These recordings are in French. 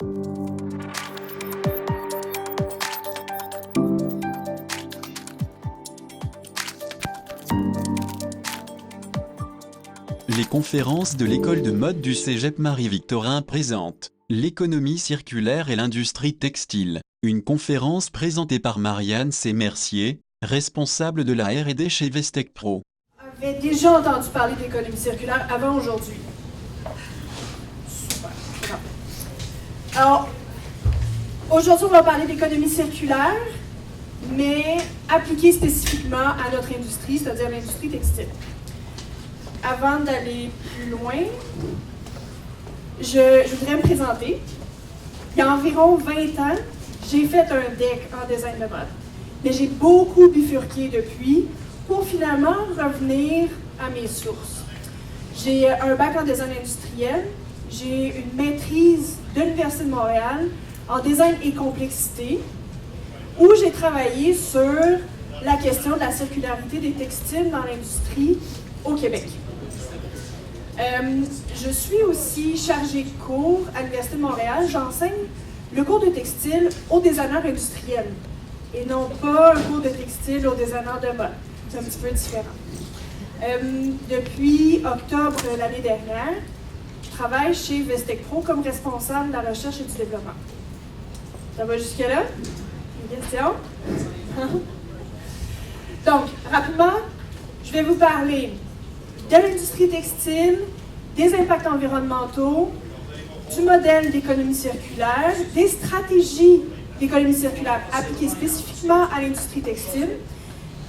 Les conférences de l'école de mode du Cégep Marie-Victorin présentent l'économie circulaire et l'industrie textile. Une conférence présentée par Marianne C. Mercier, responsable de la R&D chez Vestec Pro. Vous avez déjà entendu parler d'économie circulaire avant aujourd'hui. Super. Alors, aujourd'hui, on va parler d'économie circulaire, mais appliquée spécifiquement à notre industrie, c'est-à-dire l'industrie textile. Avant d'aller plus loin, je voudrais me présenter. Il y a environ 20 ans, j'ai fait un DEC en design de mode. Mais j'ai beaucoup bifurqué depuis pour finalement revenir à mes sources. J'ai un bac en design industriel, j'ai une maîtrise de l'Université de Montréal en design et complexité, où j'ai travaillé sur la question de la circularité des textiles dans l'industrie au Québec. Je suis aussi chargée de cours à l'Université de Montréal. J'enseigne le cours de textile aux designers industriels et non pas un cours de textile aux designers de mode. C'est un petit peu différent. Depuis octobre de l'année dernière, je travaille chez Vestec Pro comme responsable de la recherche et du développement. Ça va jusque-là? Une question? Donc, rapidement, je vais vous parler de l'industrie textile, des impacts environnementaux, du modèle d'économie circulaire, des stratégies d'économie circulaire appliquées spécifiquement à l'industrie textile,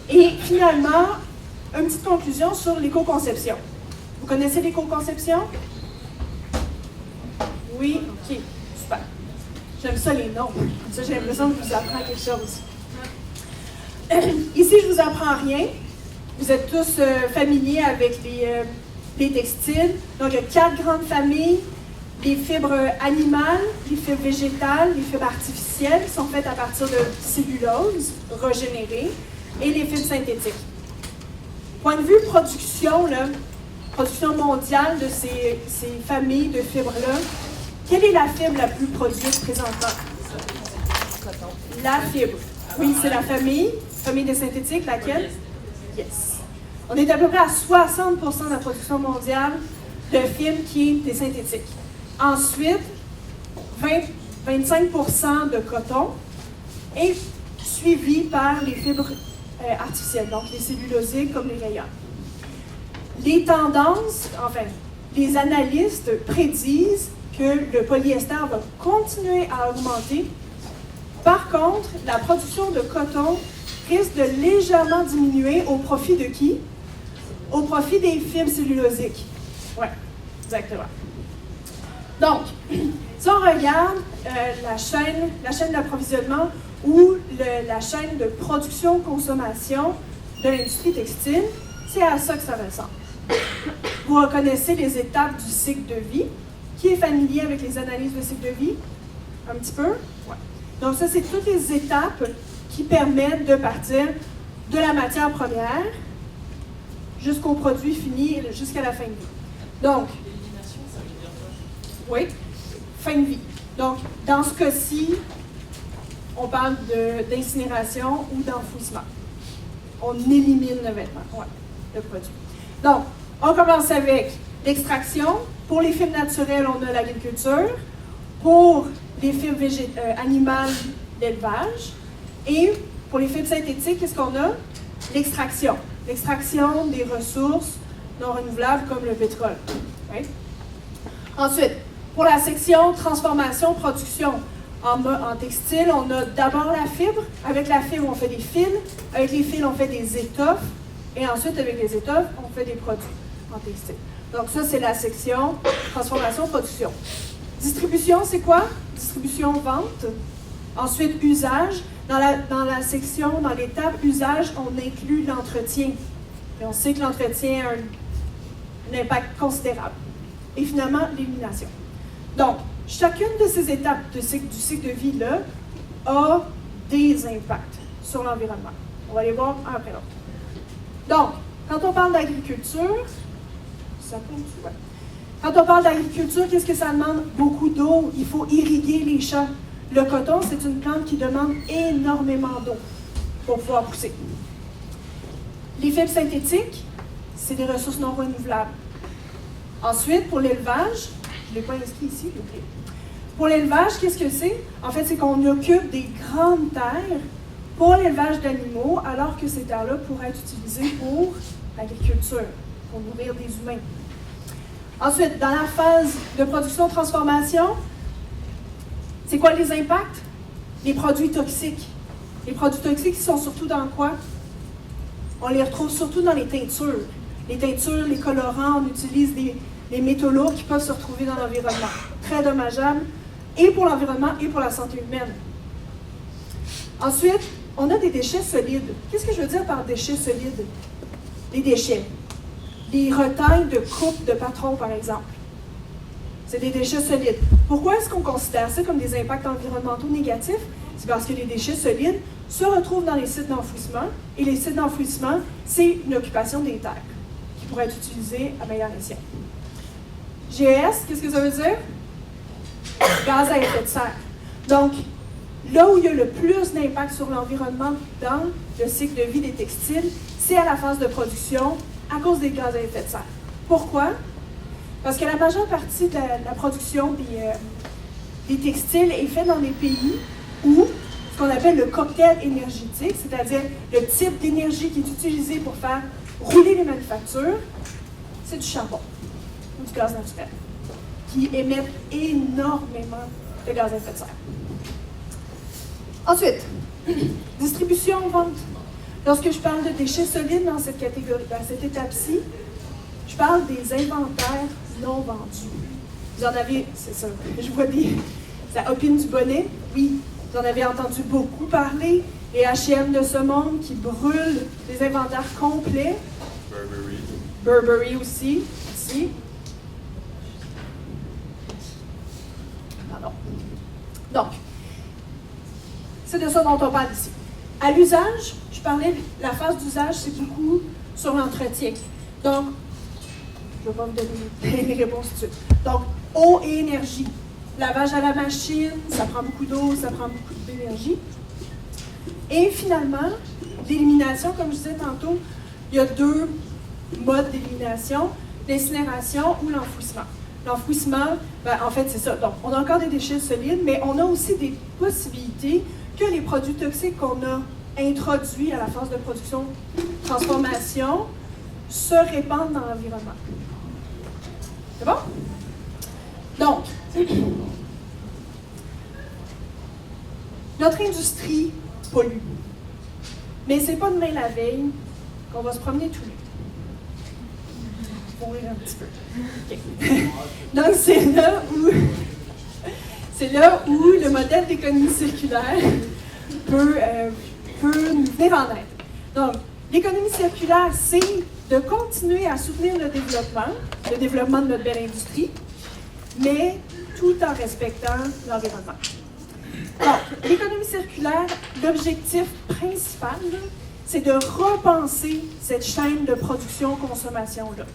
et finalement, une petite conclusion sur l'éco-conception. Vous connaissez l'éco-conception? Oui? OK, super. J'aime ça les noms. Comme ça, j'ai l'impression que je vous apprends quelque chose. Ici, je ne vous apprends rien. Vous êtes tous familiers avec les textiles. Donc, il y a 4 grandes familles. Les fibres animales, les fibres végétales, les fibres artificielles qui sont faites à partir de cellulose régénérée et les fibres synthétiques. Point de vue production, production mondiale de ces familles de fibres-là, quelle est la fibre la plus produite présentement? La fibre. Oui, c'est la famille des synthétiques, laquelle? Yes. On est à peu près à 60% de la production mondiale de fibres qui est des synthétiques. Ensuite, 25% de coton et suivi par les fibres artificielles, donc les cellulosiques comme les rayons. Les tendances, enfin, les analystes prédisent que le polyester va continuer à augmenter. Par contre, la production de coton risque de légèrement diminuer au profit de qui? Au profit des fibres cellulosiques. Oui, exactement. Donc, si on regarde la chaîne d'approvisionnement ou la chaîne de production-consommation de l'industrie textile, c'est à ça que ça ressemble. Vous reconnaissez les étapes du cycle de vie. Qui est familier avec les analyses de cycle de vie? Un petit peu? Oui. Donc ça, c'est toutes les étapes qui permettent de partir de la matière première jusqu'au produit fini, jusqu'à la fin de vie. Donc, oui, fin de vie. Donc, dans ce cas-ci, on parle d'incinération ou d'enfouissement. On élimine le vêtement, ouais, le produit. Donc, on commence avec l'extraction. Pour les fibres naturelles, on a l'agriculture. Pour les fibres animales, l'élevage. Et pour les fibres synthétiques, qu'est-ce qu'on a? L'extraction. L'extraction des ressources non renouvelables comme le pétrole. Okay? Ensuite, pour la section transformation, production, en textile, on a d'abord la fibre. Avec la fibre, on fait des fils. Avec les fils, on fait des étoffes. Et ensuite, avec les étoffes, on fait des produits en textile. Donc ça, c'est la section transformation, production. Distribution, c'est quoi? Distribution, vente. Ensuite, usage. Dans la section, dans l'étape usage, on inclut l'entretien. Et on sait que l'entretien a un impact considérable. Et finalement, l'élimination. Donc, chacune de ces étapes du cycle de vie-là a des impacts sur l'environnement. On va les voir un après l'autre. Donc, quand on parle d'agriculture, ça compte, ouais. Quand on parle d'agriculture, qu'est-ce que ça demande? Beaucoup d'eau. Il faut irriguer les champs. Le coton, c'est une plante qui demande énormément d'eau pour pouvoir pousser. Les fibres synthétiques, c'est des ressources non renouvelables. Ensuite, pour l'élevage, je ne l'ai pas inscrit ici, j'ai oublié. Pour l'élevage, qu'est-ce que c'est? En fait, c'est qu'on occupe des grandes terres pour l'élevage d'animaux, alors que ces terres-là pourraient être utilisées pour l'agriculture, pour nourrir des humains. Ensuite, dans la phase de production-transformation, c'est quoi les impacts? Les produits toxiques. Les produits toxiques, ils sont surtout dans quoi? On les retrouve surtout dans les teintures. Les teintures, les colorants, on utilise des métaux lourds qui peuvent se retrouver dans l'environnement. Très dommageable, et pour l'environnement et pour la santé humaine. Ensuite, on a des déchets solides. Qu'est-ce que je veux dire par déchets solides? Les déchets. Les retailles de coupe de patron, par exemple. C'est des déchets solides. Pourquoi est-ce qu'on considère ça comme des impacts environnementaux négatifs? C'est parce que les déchets solides se retrouvent dans les sites d'enfouissement, et les sites d'enfouissement, c'est une occupation des terres qui pourrait être utilisée à meilleur escient. GES, qu'est-ce que ça veut dire? Gaz à effet de serre. Donc, là où il y a le plus d'impact sur l'environnement dans le cycle de vie des textiles, c'est à la phase de production à cause des gaz à effet de serre. Pourquoi? Parce que la majeure partie de la production des textiles est faite dans des pays où ce qu'on appelle le cocktail énergétique, c'est-à-dire le type d'énergie qui est utilisé pour faire rouler les manufactures, c'est du charbon ou du gaz naturel, qui émettent énormément de gaz à effet de serre. Ensuite, distribution-vente. Lorsque je parle de déchets solides dans cette catégorie, dans cette étape-ci, je parle des inventaires non vendus. Vous en avez, c'est ça, je vois ça opine du bonnet. Oui, vous en avez entendu beaucoup parler. Les H&M de ce monde qui brûlent des inventaires complets. Burberry. Burberry aussi, ici. Pardon. Donc, c'est de ça dont on parle ici. À l'usage, je parlais, la phase d'usage, c'est beaucoup sur l'entretien. Donc, je ne vais pas vous donner les réponses tout de suite. Donc, eau et énergie. Lavage à la machine, ça prend beaucoup d'eau, ça prend beaucoup d'énergie. Et finalement, l'élimination, comme je disais tantôt, il y a deux modes d'élimination, l'incinération ou l'enfouissement. L'enfouissement, en fait, c'est ça. Donc, on a encore des déchets solides, mais on a aussi des possibilités que les produits toxiques qu'on a introduits à la phase de production-transformation se répandent dans l'environnement. C'est bon? Donc, notre industrie pollue. Mais ce n'est pas demain la veille qu'on va se promener tout nu. Pour rire un petit peu. Okay. Donc, c'est là où le modèle d'économie circulaire peut nous venir en aide. Donc, l'économie circulaire, c'est de continuer à soutenir le développement de notre belle industrie, mais tout en respectant l'environnement. Donc, l'économie circulaire, l'objectif principal, c'est de repenser cette chaîne de production-consommation-là.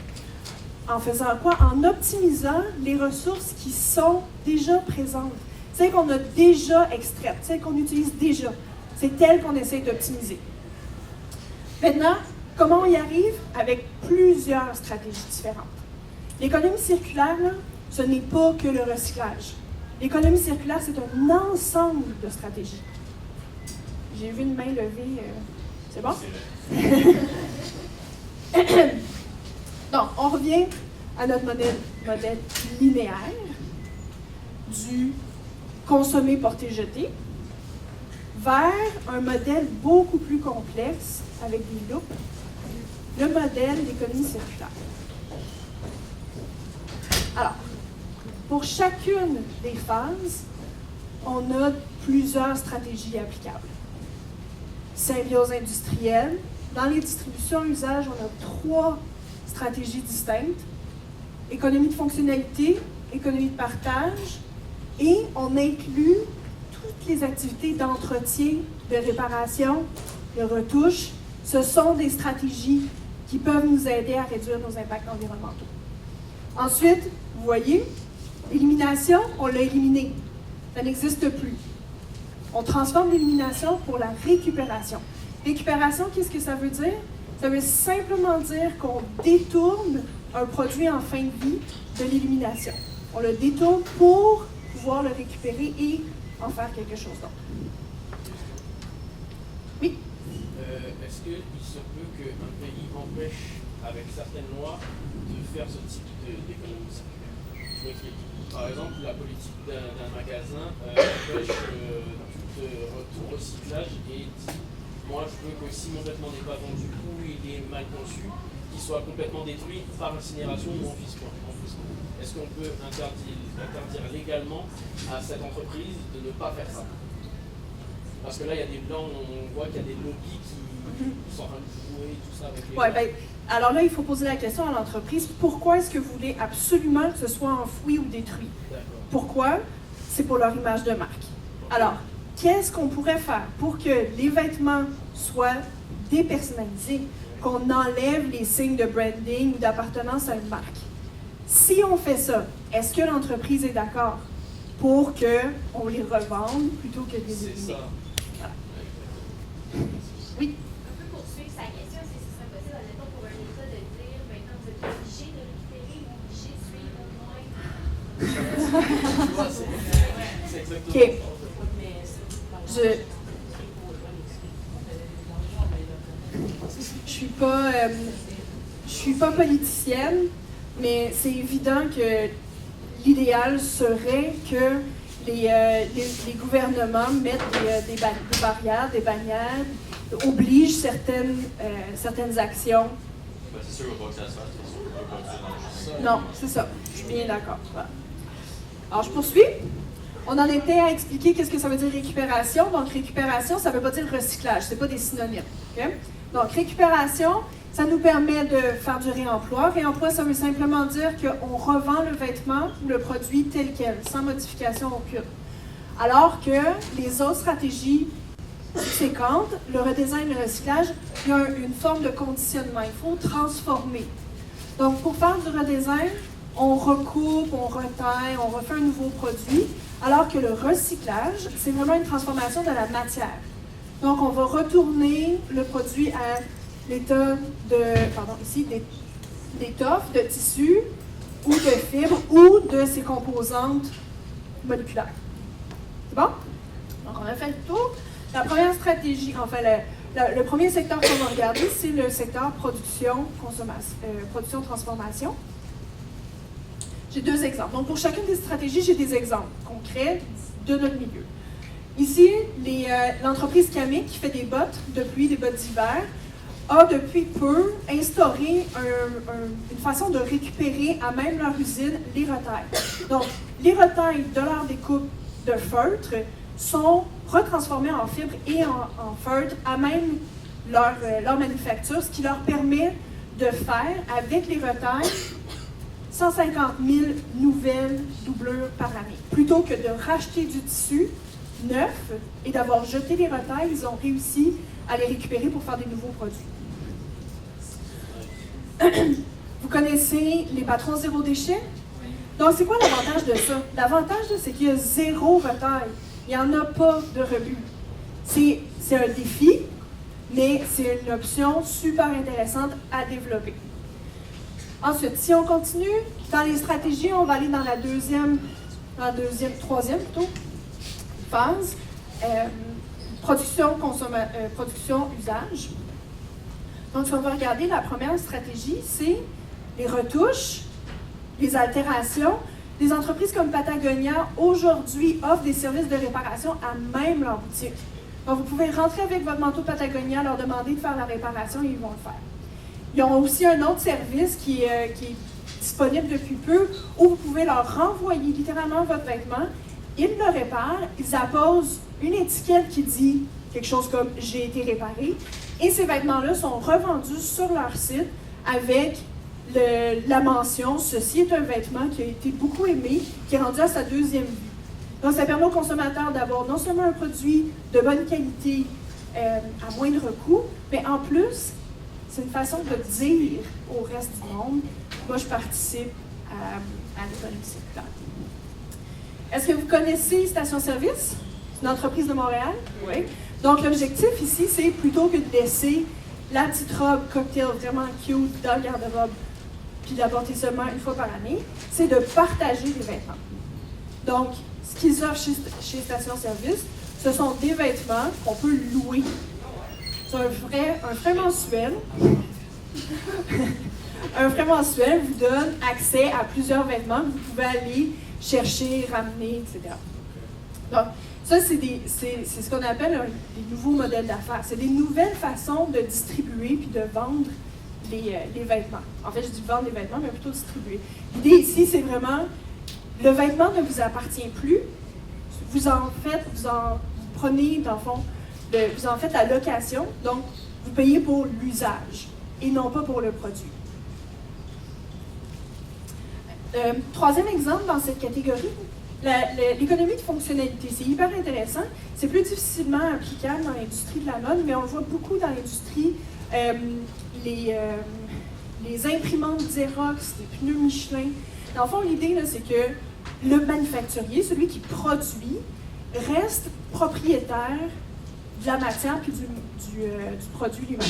En faisant quoi? En optimisant les ressources qui sont déjà présentes, celles qu'on a déjà extraites, celles qu'on utilise déjà. C'est elles qu'on essaie d'optimiser. Maintenant, comment on y arrive? Avec plusieurs stratégies différentes. L'économie circulaire, là, ce n'est pas que le recyclage. L'économie circulaire, c'est un ensemble de stratégies. J'ai vu une main levée. C'est bon? Donc, on revient à notre modèle linéaire du consommer, porter, jeter, vers un modèle beaucoup plus complexe, avec des loupes, le modèle d'économie circulaire. Alors, pour chacune des phases, on a plusieurs stratégies applicables. Symbiose industrielle. Dans les distributions usage, on a 3 stratégies distinctes. Économie de fonctionnalité, économie de partage, et on inclut toutes les activités d'entretien, de réparation, de retouche. Ce sont des stratégies qui peuvent nous aider à réduire nos impacts environnementaux. Ensuite, Vous voyez? L'élimination, on l'a éliminé. Ça n'existe plus. On transforme l'élimination pour la récupération. Récupération, qu'est-ce que ça veut dire? Ça veut simplement dire qu'on détourne un produit en fin de vie de l'élimination. On le détourne pour pouvoir le récupérer et en faire quelque chose d'autre. Oui? Est-ce qu'il se peut qu'un pays empêche, avec certaines lois, de faire ce type d'économie circulaire? Je m'explique. Par exemple, la politique d'un magasin empêche tout recyclage et dit moi je veux que si mon vêtement n'est pas vendu ou il est mal conçu, qu'il soit complètement détruit par incinération ou enfouissement. Est-ce qu'on peut interdire légalement à cette entreprise de ne pas faire ça? Parce que là, il y a des blancs, on voit qu'il y a des lobbies qui sont en train de jouer tout ça avec les... Ouais, ben, alors là, il faut poser la question à l'entreprise, pourquoi est-ce que vous voulez absolument que ce soit enfoui ou détruit? Pourquoi? C'est pour leur image de marque. Alors, qu'est-ce qu'on pourrait faire pour que les vêtements soient dépersonnalisés, qu'on enlève les signes de branding ou d'appartenance à une marque? Si on fait ça, est-ce que l'entreprise est d'accord pour qu'on les revende plutôt que de les éliminer? C'est ça. Voilà. Oui? Un peu poursuivre sa question, si ce serait possible, admettons, pour un État de dire maintenant vous êtes obligé de récupérer ou obligé de suivre au moins. Tu vois, c'est exactement OK. ça. Je suis pas politicienne, mais c'est évident que l'idéal serait que les gouvernements mettent des barrières, des bannières, obligent certaines actions. C'est sûr pas que ça se fasse, c'est sûr qu'on peut pas dire dans le jeu. Non, c'est ça. Je suis bien d'accord. Voilà. Alors, je poursuis. On en était à expliquer qu'est-ce que ça veut dire récupération. Donc, récupération, ça ne veut pas dire recyclage. Ce n'est pas des synonymes. Okay? Donc, récupération, ça nous permet de faire du réemploi. Réemploi, ça veut simplement dire qu'on revend le vêtement ou le produit tel quel, sans modification aucune. Alors que les autres stratégies subséquentes, le redesign et le recyclage, il y a une forme de conditionnement. Il faut transformer. Donc, pour faire du redesign, on recoupe, on retaille, on refait un nouveau produit, alors que le recyclage, c'est vraiment une transformation de la matière. Donc, on va retourner le produit à l'état d'étoffe, de tissu, ou de fibre, ou de ses composantes moléculaires. C'est bon? Donc, on a fait le tour. La première stratégie, enfin, le premier secteur qu'on va regarder, c'est le secteur production-transformation. J'ai deux exemples. Donc, pour chacune des stratégies, j'ai des exemples concrets de notre milieu. Ici, l'entreprise Kamiq, qui fait des bottes de pluie, des bottes d'hiver, a depuis peu instauré une façon de récupérer à même leur usine les retailles. Donc, les retailles de leur découpe de feutre sont retransformées en fibres et en feutre à même leur manufacture, ce qui leur permet de faire, avec les retailles, 150 000 nouvelles doublures par année. Plutôt que de racheter du tissu neuf et d'avoir jeté les retailles, ils ont réussi à les récupérer pour faire des nouveaux produits. Vous connaissez les patrons zéro déchet? Donc, c'est quoi l'avantage de ça? L'avantage, c'est qu'il y a zéro retaille. Il n'y en a pas de rebut. C'est un défi, mais c'est une option super intéressante à développer. Ensuite, si on continue, dans les stratégies, on va aller dans la troisième plutôt, phase, production-usage. Donc, si on va regarder, la première stratégie, c'est les retouches, les altérations. Des entreprises comme Patagonia, aujourd'hui, offrent des services de réparation à même leur boutique. Donc, vous pouvez rentrer avec votre manteau Patagonia, leur demander de faire la réparation et ils vont le faire. Ils ont aussi un autre service qui est disponible depuis peu, où vous pouvez leur renvoyer littéralement votre vêtement. Ils le réparent, ils apposent une étiquette qui dit quelque chose comme « J'ai été réparé ». Et ces vêtements-là sont revendus sur leur site avec la mention « Ceci est un vêtement qui a été beaucoup aimé, qui est rendu à sa deuxième vie ». Donc, ça permet aux consommateurs d'avoir non seulement un produit de bonne qualité à moindre coût, mais en plus, c'est une façon de dire au reste du monde « Moi, je participe à l'économie circulaire. Est-ce que vous connaissez Station Service? C'est une entreprise de Montréal? Oui. Donc, l'objectif ici, c'est plutôt que de laisser la petite robe cocktail vraiment cute dans le garde-robe puis de la porter seulement une fois par année, c'est de partager les vêtements. Donc, ce qu'ils offrent chez Station Service, ce sont des vêtements qu'on peut louer. C'est un frais mensuel. Un frais mensuel vous donne accès à plusieurs vêtements que vous pouvez aller chercher, ramener, etc. Donc, ça, c'est ce qu'on appelle des nouveaux modèles d'affaires. C'est des nouvelles façons de distribuer puis de vendre les vêtements. En fait, je dis vendre les vêtements, mais plutôt distribuer. L'idée ici, c'est vraiment, le vêtement ne vous appartient plus. Vous prenez, dans le fond, vous en faites la location, donc vous payez pour l'usage et non pas pour le produit. Troisième exemple dans cette catégorie, l'économie de fonctionnalité. C'est hyper intéressant. C'est plus difficilement applicable dans l'industrie de la mode, mais on le voit beaucoup dans l'industrie. Les imprimantes Xerox, les pneus Michelin. Dans le fond, l'idée, là, c'est que le manufacturier, celui qui produit, reste propriétaire de la matière puis du produit lui-même.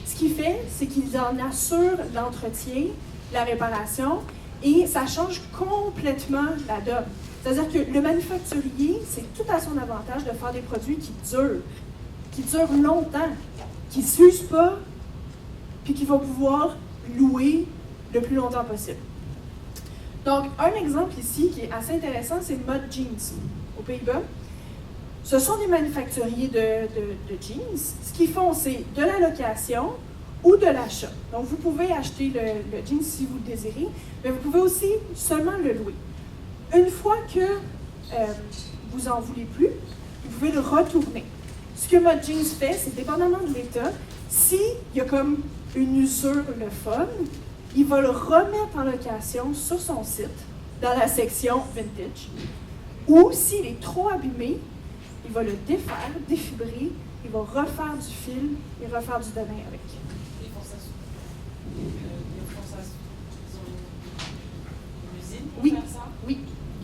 Ce qu'il fait, c'est qu'il en assure l'entretien, la réparation, et ça change complètement la donne. C'est-à-dire que le manufacturier, c'est tout à son avantage de faire des produits qui durent longtemps, qui ne s'usent pas, puis qu'il va pouvoir louer le plus longtemps possible. Donc, un exemple ici qui est assez intéressant, c'est Mud Jeans aux Pays-Bas. Ce sont des manufacturiers de jeans. Ce qu'ils font, c'est de la location ou de l'achat. Donc, vous pouvez acheter le jean si vous le désirez, mais vous pouvez aussi seulement le louer. Une fois que vous n'en voulez plus, vous pouvez le retourner. Ce que Mud Jeans fait, c'est dépendamment de l'État, s'il y a comme une usure le fun, il va le remettre en location sur son site, dans la section Vintage. Ou s'il est trop abîmé, il va le défaire, défibrer, il va refaire du fil et refaire du denim avec. Ils font ça ils ont une usine pour faire ça? Oui.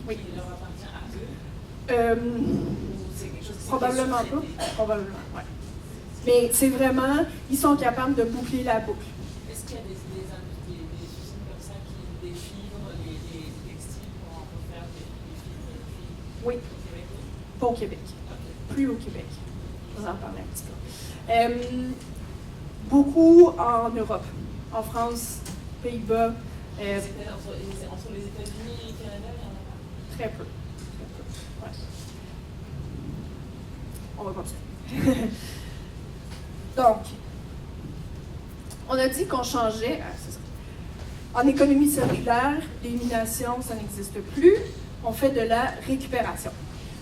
Qui leur appartient à eux? Ou c'est quelque chose qui Probablement pas. Probablement, oui. Mais c'est vraiment, ils sont capables de boucler la boucle. Est-ce qu'il y a des usines comme ça qui défibrent les textiles pour en refaire des fibres? Oui. Au Québec? Pas au Québec. Okay. Plus au Québec. On en parler un petit peu. Beaucoup en Europe. En France, Pays-Bas. Entre les États-Unis et le Canada, il y en a pas? Très peu. Ouais. On va continuer. Donc, on a dit qu'on changeait. C'est ça. En économie circulaire, l'élimination, ça n'existe plus. On fait de la récupération.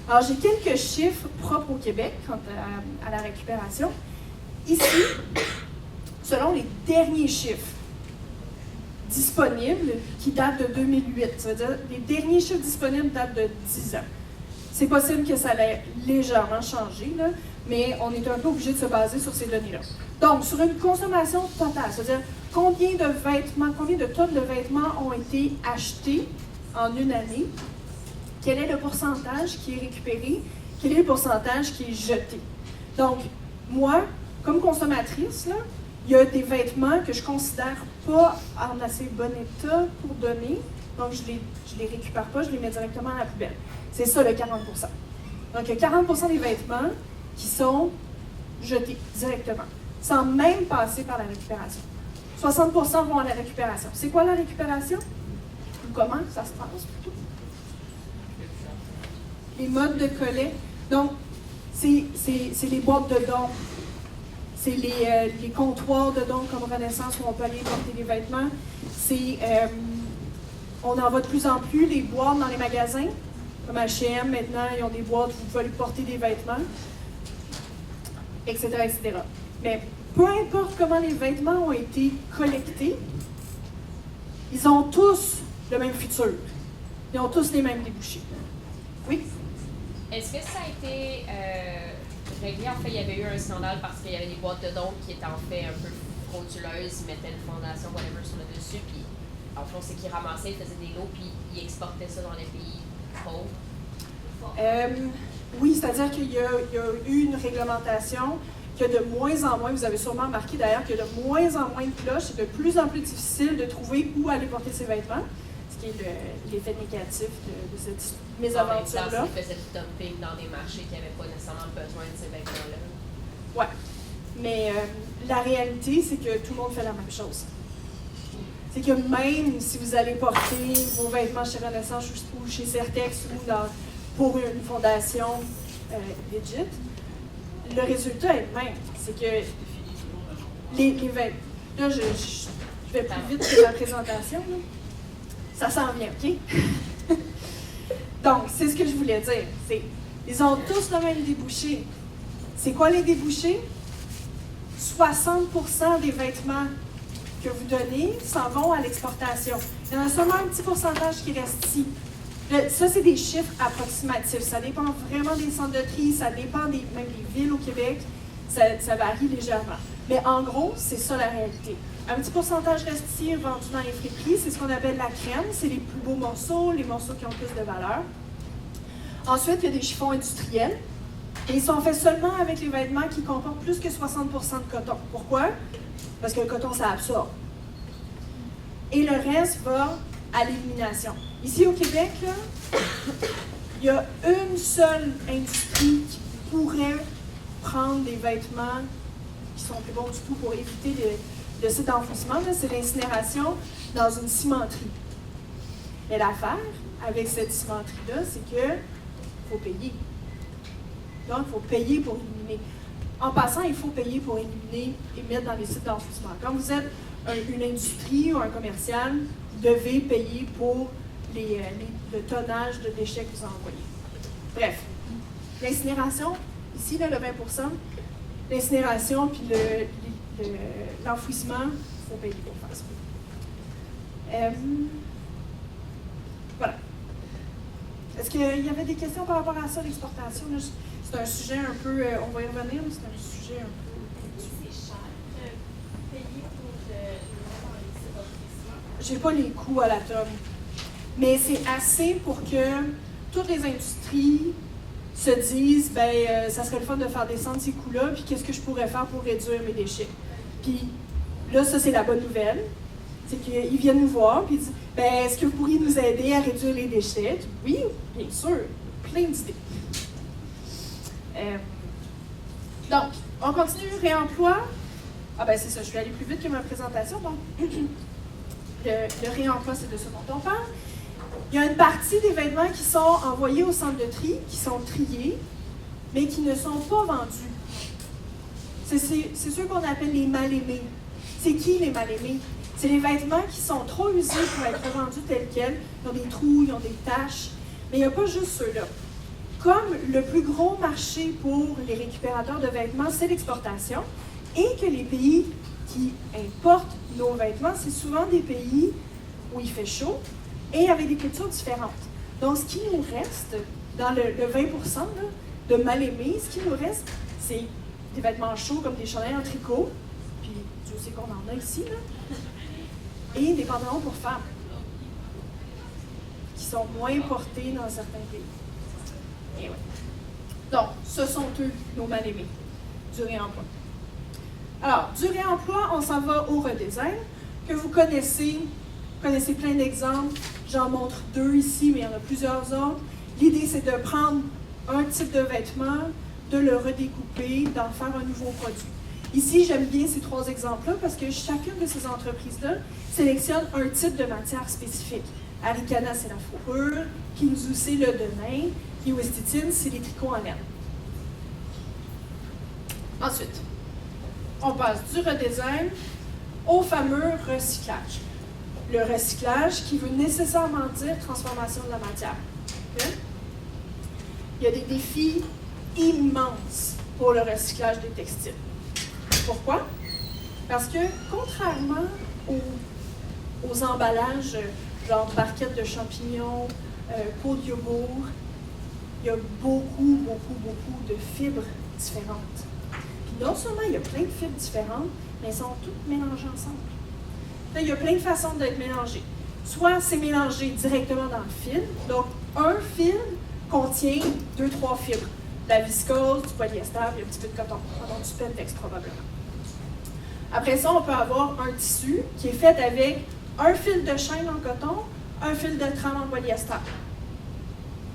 Alors, j'ai quelques chiffres propres au Québec quant à la récupération. Ici, selon les derniers chiffres disponibles, qui datent de 2008, ça veut dire les derniers chiffres disponibles datent de 10 ans. C'est possible que ça ait légèrement changé, là, mais on est un peu obligé de se baser sur ces données-là. Donc, sur une consommation totale, c'est-à-dire combien de tonnes de vêtements ont été achetés en une année, quel est le pourcentage qui est récupéré, quel est le pourcentage qui est jeté. Donc, moi, comme consommatrice, là, il y a des vêtements que je ne considère pas en assez bon état pour donner, donc je les récupère pas, je les mets directement à la poubelle. C'est ça le 40%. Donc, il y a 40% des vêtements qui sont jetés directement, sans même passer par la récupération. 60% vont à la récupération. C'est quoi la récupération? Ou comment ça se passe plutôt? Les modes de collet. Donc, c'est les boîtes de dons. C'est les comptoirs de dons comme Renaissance où on peut aller porter des vêtements. On en voit de plus en plus, les boîtes dans les magasins. Comme H&M, maintenant, ils ont des boîtes où vous pouvez aller porter des vêtements, etc., etc. Mais peu importe comment les vêtements ont été collectés, ils ont tous le même futur. Ils ont tous les mêmes débouchés. Oui? Est-ce que ça a été réglé? En fait, il y avait eu un scandale parce qu'il y avait des boîtes de dons qui étaient en fait un peu frauduleuses. Ils mettaient une fondation, whatever, sur le dessus, puis en fond, c'est qu'ils ramassaient, ils faisaient des lots, puis ils exportaient ça dans les pays pauvres. Oui, c'est-à-dire qu'il y a eu une réglementation que de moins en moins, vous avez sûrement remarqué d'ailleurs, qu'il y a de moins en moins de cloches, c'est de plus en plus difficile de trouver où aller porter ses vêtements, ce qui est l'effet négatif de cette mésaventure-là. Ils faisaient du dumping dans des marchés qui n'avaient pas nécessairement besoin de ces vêtements-là. Oui, mais la réalité, c'est que tout le monde fait la même chose. C'est que même si vous allez porter vos vêtements chez Renaissance ou chez Certex ou pour une fondation legit, le résultat est le même. C'est que les vêtements... Là, je vais plus vite que la présentation. Là. Ça s'en vient, OK? Donc, c'est ce que je voulais dire. Ils ont tous le même débouché. C'est quoi les débouchés? 60% des vêtements que vous donnez s'en vont à l'exportation. Il y en a seulement un petit pourcentage qui reste ici. Ça, c'est des chiffres approximatifs. Ça dépend vraiment des centres de tri, ça dépend même des villes au Québec. Ça varie légèrement. Mais en gros, c'est ça la réalité. Un petit pourcentage reste ici, vendu dans les friperies. C'est ce qu'on appelle la crème. C'est les plus beaux morceaux, les morceaux qui ont plus de valeur. Ensuite, il y a des chiffons industriels. Et ils sont faits seulement avec les vêtements qui comportent plus que 60% de coton. Pourquoi? Parce que le coton, ça absorbe. Et le reste va à l'élimination. Ici au Québec, là, il y a une seule industrie qui pourrait prendre des vêtements qui sont plus bons du tout pour éviter de cet enfouissement, c'est l'incinération dans une cimenterie. Et l'affaire avec cette cimenterie-là, c'est qu'il faut payer. Donc, il faut payer pour éliminer. En passant, il faut payer pour éliminer et mettre dans les sites d'enfouissement. Quand vous êtes une industrie ou un commercial, vous devez payer pour le tonnage de déchets que vous envoyez. Bref, l'incinération, ici, là, le 20%, l'incinération puis l'enfouissement, il faut payer pour faire ça. Voilà. Est-ce qu'il y avait des questions par rapport à ça, l'exportation? C'est un sujet un peu, on va y revenir, mais c'est un sujet un peu... C'est cher de payer pour les sites d'enfouissement. J'ai pas les coûts à la tonne, mais c'est assez pour que toutes les industries se disent, ça serait le fun de faire descendre ces coûts-là, puis qu'est-ce que je pourrais faire pour réduire mes déchets. Puis là, ça, c'est la bonne nouvelle. C'est qu'ils viennent nous voir, puis ils disent, est-ce que vous pourriez nous aider à réduire les déchets? Oui, bien sûr, plein d'idées. Donc, on continue, réemploi. C'est ça, je vais aller plus vite que ma présentation. Donc, le réemploi, c'est de ce dont on parle. Il y a une partie des vêtements qui sont envoyés au centre de tri, qui sont triés, mais qui ne sont pas vendus. C'est ceux qu'on appelle les mal-aimés. C'est qui les mal-aimés? C'est les vêtements qui sont trop usés pour être vendus tels quels. Ils ont des trous, ils ont des taches. Mais il n'y a pas juste ceux-là. Comme le plus gros marché pour les récupérateurs de vêtements, c'est l'exportation, et que les pays qui importent nos vêtements, c'est souvent des pays où il fait chaud et avec des cultures différentes. Donc, ce qui nous reste, dans le 20% là, de mal-aimés, ce qui nous reste, c'est des vêtements chauds comme des chandails en tricot, puis Dieu sait qu'on en a ici, là, et des pantalons pour femmes, qui sont moins portés dans certains pays. Et ouais. Donc, ce sont eux, nos mal-aimés, du réemploi. Alors, du réemploi, on s'en va au redesign, que vous connaissez. Vous connaissez plein d'exemples. J'en montre 2 ici, mais il y en a plusieurs autres. L'idée, c'est de prendre un type de vêtement, de le redécouper, d'en faire un nouveau produit. Ici, j'aime bien ces 3 exemples-là parce que chacune de ces entreprises-là sélectionne un type de matière spécifique. Arikana, c'est la fourrure. Kinzu, c'est le denain. Et Westitine, c'est les tricots en laine. Ensuite, on passe du redesign au fameux recyclage. Le recyclage qui veut nécessairement dire transformation de la matière. Okay? Il y a des défis immenses pour le recyclage des textiles. Pourquoi? Parce que contrairement aux emballages, genre barquettes de champignons, pots de yogourt, il y a beaucoup de fibres différentes. Puis non seulement il y a plein de fibres différentes, mais elles sont toutes mélangées ensemble. Là, il y a plein de façons d'être mélangées. soit c'est mélangé directement dans le fil. Donc, un fil contient 2-3 fibres. La viscose, du polyester et un petit peu de coton. Donc, du pentex probablement. Après ça, on peut avoir un tissu qui est fait avec un fil de chaîne en coton, un fil de trame en polyester.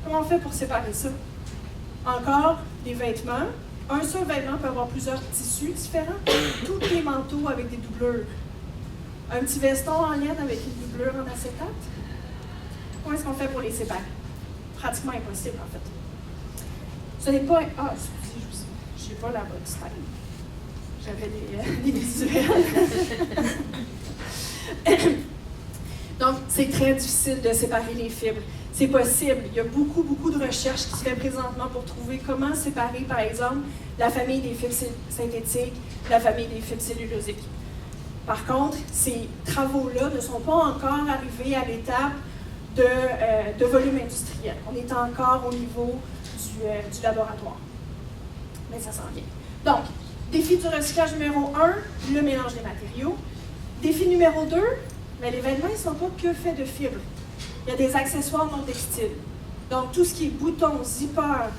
Comment on fait pour séparer ça? Encore, des vêtements. Un seul vêtement peut avoir plusieurs tissus différents. Tous les manteaux avec des doublures. Un petit veston en laine avec une doublure en acétate. Comment est-ce qu'on fait pour les séparer? Pratiquement impossible, en fait. Ce n'est pas... Ah, excusez, je n'ai pas la bonne slide. J'avais des visuels. Donc, c'est très difficile de séparer les fibres. C'est possible. Il y a beaucoup de recherches qui se fait présentement pour trouver comment séparer, par exemple, la famille des fibres synthétiques, la famille des fibres cellulosiques. Par contre, ces travaux-là ne sont pas encore arrivés à l'étape de volume industriel. On est encore au niveau du laboratoire. Mais ça s'en vient. Donc, défi du recyclage numéro 1, le mélange des matériaux. Défi numéro 2, mais les vêtements ne sont pas que faits de fibres. Il y a des accessoires non textiles. Donc, tout ce qui est boutons, zippers,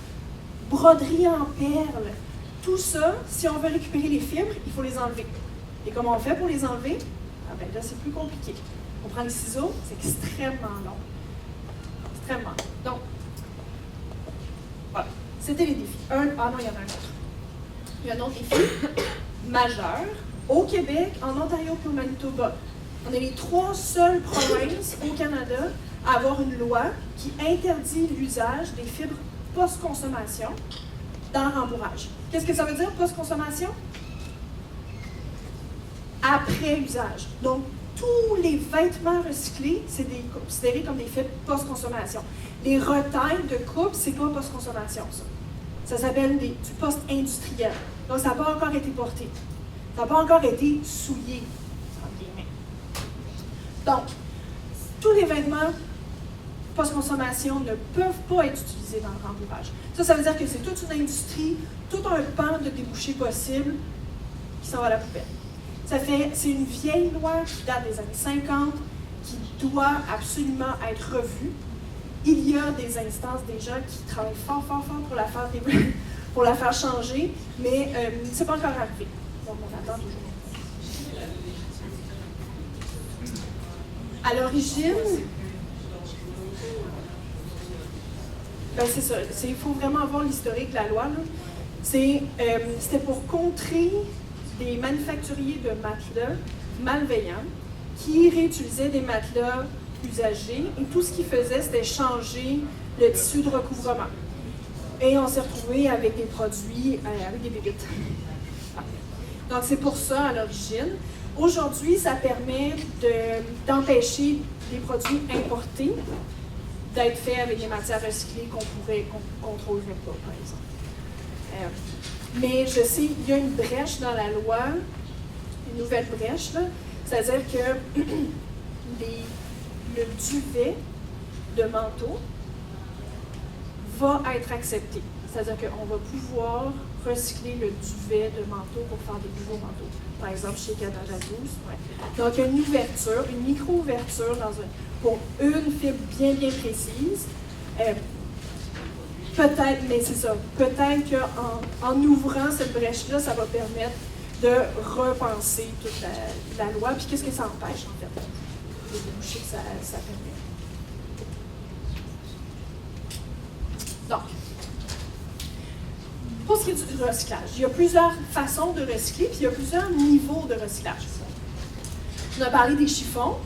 broderie en perles, tout ça, si on veut récupérer les fibres, il faut les enlever. Et comment on fait pour les enlever? Ah ben là, c'est plus compliqué. On prend les ciseaux, c'est extrêmement long. Extrêmement long. Donc, voilà. C'était les défis. Ah non, il y en a un autre. Il y a un autre défi majeur au Québec, en Ontario et au Manitoba. On est les 3 seules provinces au Canada à avoir une loi qui interdit l'usage des fibres post-consommation dans le rembourrage. Qu'est-ce que ça veut dire, post-consommation? Après usage. Donc, tous les vêtements recyclés, c'est considéré comme des fibres post-consommation. Les retailles de coupe, c'est pas post-consommation, ça. Ça s'appelle du post-industriel. Donc, ça n'a pas encore été porté. Ça n'a pas encore été souillé. Donc, tous les vêtements post-consommation ne peuvent pas être utilisés dans le rembourrage. Ça veut dire que c'est toute une industrie, tout un pan de débouchés possibles qui s'en va à la poubelle. C'est une vieille loi qui date des années 50, qui doit absolument être revue. Il y a des instances déjà qui travaillent fort pour la faire changer, mais c'est pas encore arrivé. Donc, on attend toujours. À l'origine, ben c'est ça. Il faut vraiment voir l'historique de la loi. C'était pour contrer des manufacturiers de matelas malveillants qui réutilisaient des matelas usagés et tout ce qu'ils faisaient, c'était changer le tissu de recouvrement. Et on s'est retrouvé avec des produits, avec des bébites. Donc, c'est pour ça à l'origine. Aujourd'hui, ça permet d'empêcher des produits importés d'être faits avec des matières recyclées qu'on ne contrôlerait pas, par exemple. Mais je sais, il y a une brèche dans la loi, une nouvelle brèche, là. C'est-à-dire que le duvet de manteau va être accepté. C'est-à-dire qu'on va pouvoir recycler le duvet de manteau pour faire des nouveaux manteaux. Par exemple, chez Canada Goose. Ouais. Donc, il y a une ouverture, une micro-ouverture pour une fibre bien précise. Peut-être, mais c'est ça, peut-être qu'en ouvrant cette brèche-là, ça va permettre de repenser toute la loi. Puis qu'est-ce que ça empêche, en fait? Les débouchés que ça permet. Donc, pour ce qui est du recyclage, il y a plusieurs façons de recycler, puis il y a plusieurs niveaux de recyclage. On a parlé des chiffons.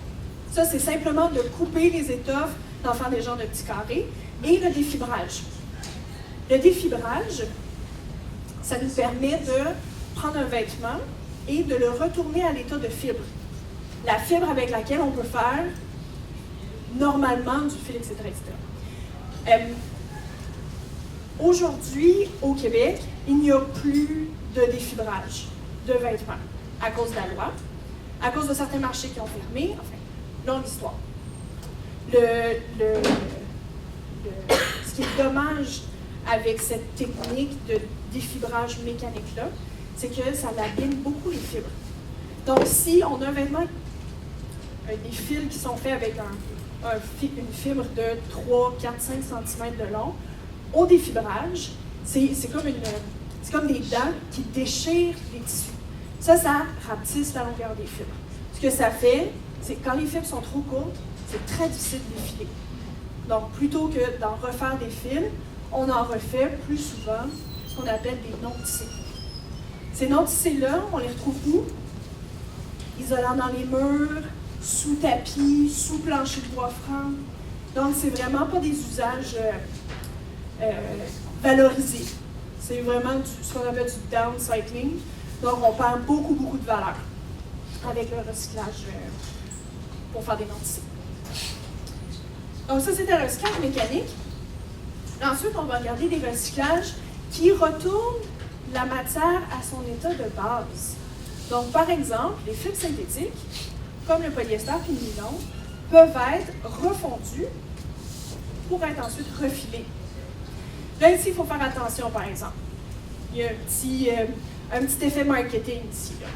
Ça, c'est simplement de couper les étoffes, d'en faire des genres de petits carrés, et le défibrage. Le défibrage, ça nous permet de prendre un vêtement et de le retourner à l'état de fibre. La fibre avec laquelle on peut faire normalement du fil, etc. Aujourd'hui, au Québec, il n'y a plus de défibrage de vêtements à cause de la loi, à cause de certains marchés qui ont fermé, enfin, longue histoire. Ce qui est dommage avec cette technique de défibrage mécanique-là, c'est que ça abîme beaucoup les fibres. Donc, si on a un vêtement des fils qui sont faits avec une fibre de 3, 4, 5 cm de long, au défibrage, c'est comme des dents qui déchirent les tissus. Ça rapetisse la longueur des fibres. Ce que ça fait, c'est que quand les fibres sont trop courtes, c'est très difficile de les filer. Donc, plutôt que d'en refaire des fils, on en refait plus souvent ce qu'on appelle des non-tissés. Ces non-tissés-là, on les retrouve où? Isolants dans les murs, sous tapis, sous plancher de bois franc. Donc, c'est vraiment pas des usages valorisés. C'est vraiment ce qu'on appelle du downcycling. Donc, on perd beaucoup, beaucoup de valeur avec le recyclage pour faire des non-tissés. Donc, ça, c'était le recyclage mécanique. Ensuite, on va regarder des recyclages qui retournent la matière à son état de base. Donc, par exemple, les fibres synthétiques, comme le polyester et le nylon, peuvent être refondus pour être ensuite refilés. Là, ici, il faut faire attention, par exemple. Il y a un petit effet marketing ici. Là.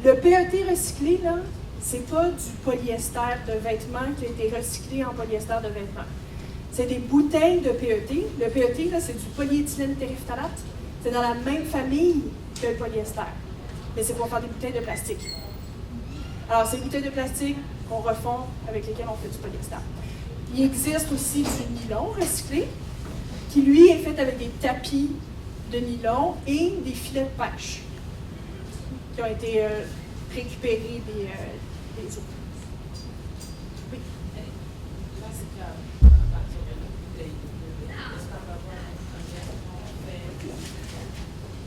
Le PET recyclé, là, c'est pas du polyester de vêtements qui a été recyclé en polyester de vêtements. C'est des bouteilles de PET. Le PET, là, c'est du polyéthylène terephthalate. C'est dans la même famille que le polyester. Mais c'est pour faire des bouteilles de plastique. Alors, ces bouteilles de plastique qu'on refond, avec lesquelles on fait du polyester. Il existe aussi du nylon recyclé, qui lui est fait avec des tapis de nylon et des filets de pêche qui ont été récupérés des eaux. Oui. Là, c'est qu'à partir de la bouteille de est-ce qu'on va avoir un vêtement fait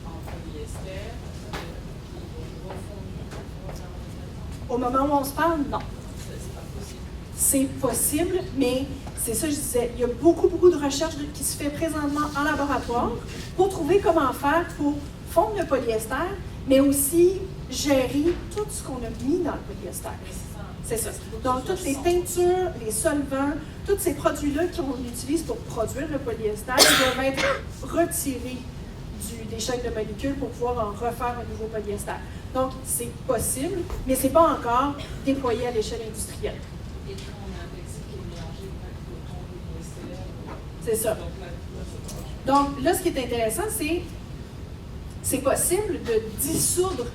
en polyester qui est refondu Au moment où on se parle, non. c'est pas possible. C'est possible, mais c'est ça que je disais. Il y a beaucoup, beaucoup de recherches qui se fait présentement en laboratoire pour trouver comment faire pour fondre le polyester, mais aussi gérer tout ce qu'on a mis dans le polyester. C'est ça. Donc, toutes les teintures, les solvants, tous ces produits-là qu'on utilise pour produire le polyester doivent être retirés des chaînes de molécules pour pouvoir en refaire un nouveau polyester. Donc, c'est possible, mais ce n'est pas encore déployé à l'échelle industrielle. Et quand on a un textile qui est mélangé avec le coton, polyester. C'est ça. Donc, là, ce qui est intéressant, c'est possible de dissoudre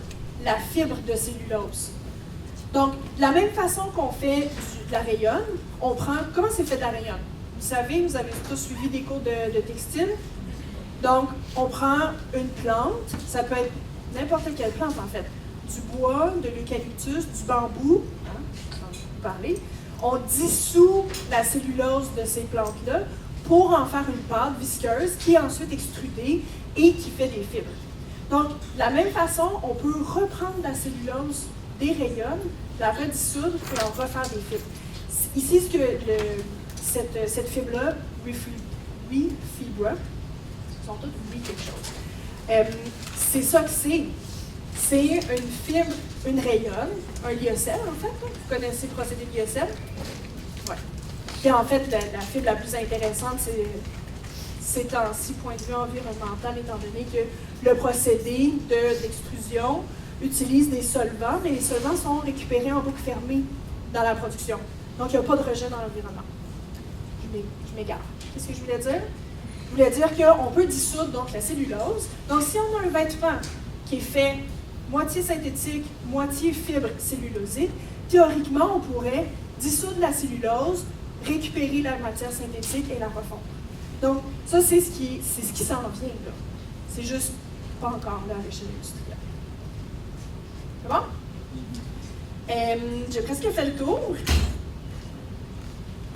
la fibre de cellulose. Donc, de la même façon qu'on fait de la rayonne, on prend... Comment c'est fait de la rayonne? Vous savez, vous avez tous suivi des cours de textile. Donc, on prend une plante, ça peut être n'importe quelle plante en fait, du bois, de l'eucalyptus, du bambou, sans vous parler. On dissout la cellulose de ces plantes-là pour en faire une pâte visqueuse qui est ensuite extrudée et qui fait des fibres. Donc, de la même façon, on peut reprendre la cellulose des rayonnes, la redissoudre et en refaire des fibres. Ici, ce que cette fibre-là, Refibra, sont toutes quelque chose. C'est ça que c'est. C'est une fibre, une rayonne, un lyocell en fait. Vous connaissez le procédé de lyocell? Oui. Et en fait, la fibre la plus intéressante, c'est en 6 points de vue environnemental, étant donné que le procédé d'extrusion utilise des solvants, mais les solvants sont récupérés en boucle fermée dans la production. Donc, il n'y a pas de rejet dans l'environnement. Je m'égare. Qu'est-ce que je voulais dire? Je voulais dire qu'on peut dissoudre donc, la cellulose. Donc, si on a un vêtement qui est fait moitié synthétique, moitié fibre cellulosique, théoriquement, on pourrait dissoudre la cellulose, récupérer la matière synthétique et la refondre. Donc, ça, c'est ce qui s'en vient, là. C'est juste pas encore là à l'échelle industrielle. C'est bon? J'ai presque fait le tour.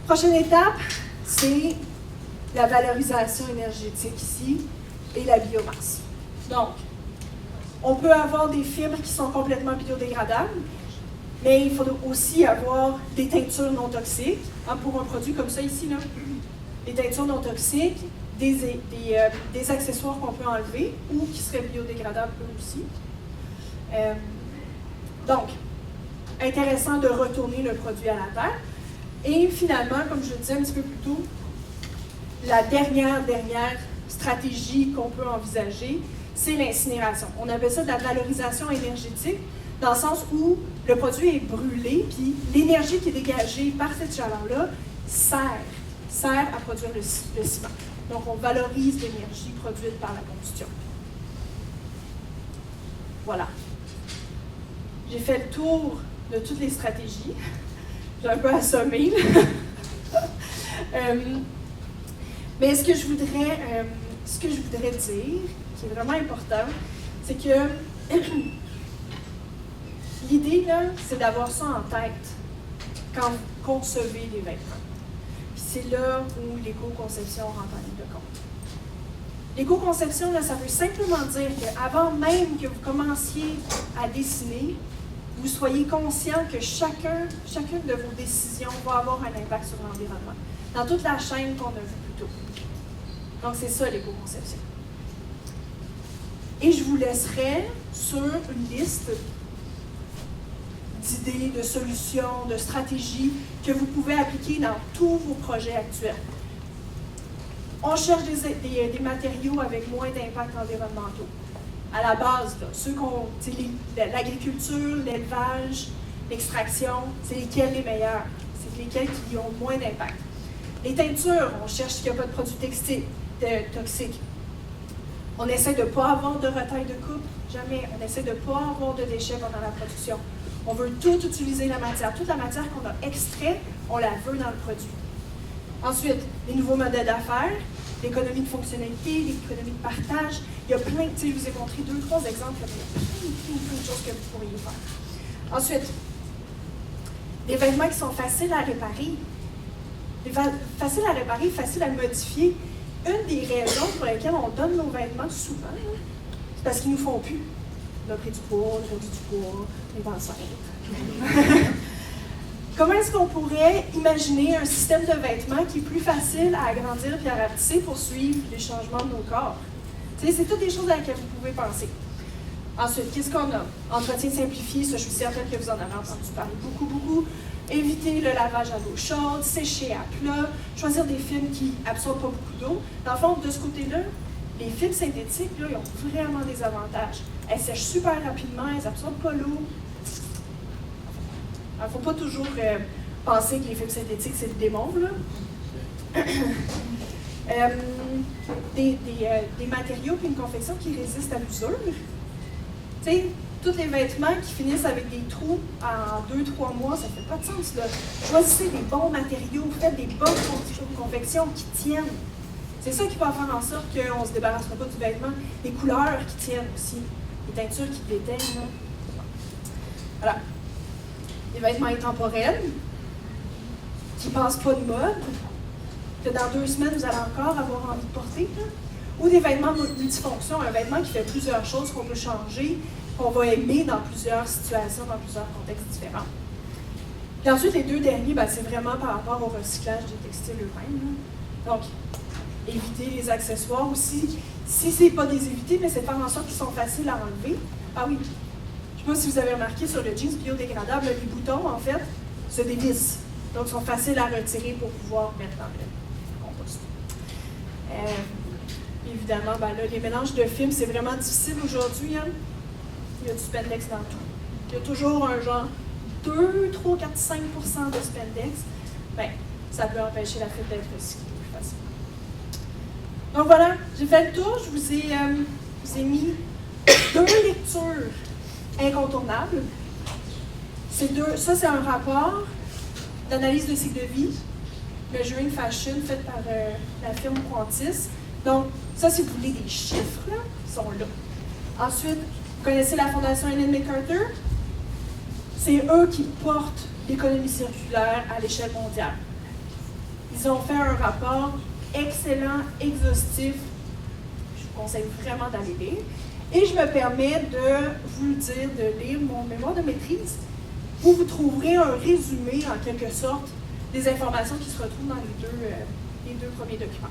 Prochaine étape, c'est la valorisation énergétique ici et la biomasse. Donc, on peut avoir des fibres qui sont complètement biodégradables, mais il faut aussi avoir des teintures non toxiques, pour un produit comme ça ici, là. Des teintures non toxiques, des accessoires qu'on peut enlever ou qui seraient biodégradables eux aussi. Donc, intéressant de retourner le produit à la terre. Et finalement, comme je le disais un petit peu plus tôt, la dernière stratégie qu'on peut envisager, c'est l'incinération. On appelle ça de la valorisation énergétique, dans le sens où le produit est brûlé, puis l'énergie qui est dégagée par cette chaleur-là sert à produire le ciment. Donc, on valorise l'énergie produite par la combustion. Voilà. J'ai fait le tour de toutes les stratégies. J'ai un peu assommé. Mais ce que je voudrais dire, qui est vraiment important, c'est que l'idée, là, c'est d'avoir ça en tête quand vous concevez les vêtements. Puis c'est là où l'éco-conception rentre en ligne de compte. L'éco-conception, là, ça veut simplement dire qu'avant même que vous commenciez à dessiner, vous soyez conscient que chacune de vos décisions va avoir un impact sur l'environnement, dans toute la chaîne qu'on a vue plus tôt. Donc, c'est ça l'éco-conception. Et je vous laisserai sur une liste d'idées, de solutions, de stratégies que vous pouvez appliquer dans tous vos projets actuels. On cherche des matériaux avec moins d'impact environnementaux. À la base, là, l'agriculture, l'élevage, l'extraction, c'est lesquels les meilleurs? C'est lesquels qui ont moins d'impact. Les teintures, on cherche s'il n'y a pas de produits textiles toxiques. On essaie de ne pas avoir de retail de coupe, jamais. On essaie de ne pas avoir de déchets pendant la production. On veut tout utiliser la matière. Toute la matière qu'on a extraite, on la veut dans le produit. Ensuite, les nouveaux modèles d'affaires, l'économie de fonctionnalité, l'économie de partage. Il y a plein, je vous ai montré 2-3 exemples, il y a plein de choses que vous pourriez faire. Ensuite, les vêtements qui sont faciles à réparer. Faciles à réparer, faciles à modifier. Une des raisons pour lesquelles on donne nos vêtements souvent, c'est parce qu'ils ne nous font plus. On a pris du poids, on a perdu du poids, on est enceinte. Comment est-ce qu'on pourrait imaginer un système de vêtements qui est plus facile à agrandir et à rapetisser pour suivre les changements de nos corps? C'est toutes des choses à laquelle vous pouvez penser. Ensuite, qu'est-ce qu'on a? Entretien simplifié, ça je suis certaine que vous en avez entendu parler beaucoup. Éviter le lavage à l'eau chaude, sécher à plat, choisir des films qui absorbent pas beaucoup d'eau. Dans le fond, de ce côté-là, les fibres synthétiques, là, ils ont vraiment des avantages. Elles sèchent super rapidement, elles n'absorbent pas l'eau. Il ne faut pas toujours penser que les fibres synthétiques, c'est le démon, là. Des matériaux et une confection qui résistent à l'usure. Tu sais, tous les vêtements qui finissent avec des trous en 2-3 mois, ça ne fait pas de sens, là. Choisissez des bons matériaux, faites des bonnes confections qui tiennent. C'est ça qui va faire en sorte qu'on ne se débarrassera pas du vêtement. Les couleurs qui tiennent aussi, les teintures qui déteignent. Là. Voilà. Des vêtements intemporels, qui ne passent pas de mode, que dans 2 semaines, vous allez encore avoir envie de porter. Là. Ou des vêtements multifonctions, un vêtement qui fait plusieurs choses qu'on peut changer, qu'on va aimer dans plusieurs situations, dans plusieurs contextes différents. Puis ensuite, les 2 derniers, c'est vraiment par rapport au recyclage des textiles eux-mêmes. Donc, éviter les accessoires aussi. Si ce n'est pas des éviter, mais c'est de faire en sorte qu'ils sont faciles à enlever. Ah oui, je ne sais pas si vous avez remarqué sur le jeans biodégradable, les boutons, en fait, se dévissent. Donc, ils sont faciles à retirer pour pouvoir mettre dans le compost. Évidemment, là, les mélanges de films, c'est vraiment difficile aujourd'hui. Hein? Il y a du spandex dans tout. Il y a toujours un genre 2, 3, 4, 5% de spandex. Bien, ça peut empêcher la fibre d'être recyclée plus facilement. Donc voilà, j'ai fait le tour. Je vous ai mis 2 lectures incontournables. Ça, c'est un rapport d'analyse de cycle de vie, Measuring Fashion, fait par la firme Qantis. Donc, ça, si vous voulez des chiffres, là, ils sont là. Ensuite, vous connaissez la Fondation Ellen MacArthur? C'est eux qui portent l'économie circulaire à l'échelle mondiale. Ils ont fait un rapport excellent, exhaustif. Je vous conseille vraiment d'aller lire. Et je me permets de vous dire de lire mon mémoire de maîtrise, où vous trouverez un résumé, en quelque sorte, des informations qui se retrouvent dans les deux premiers documents.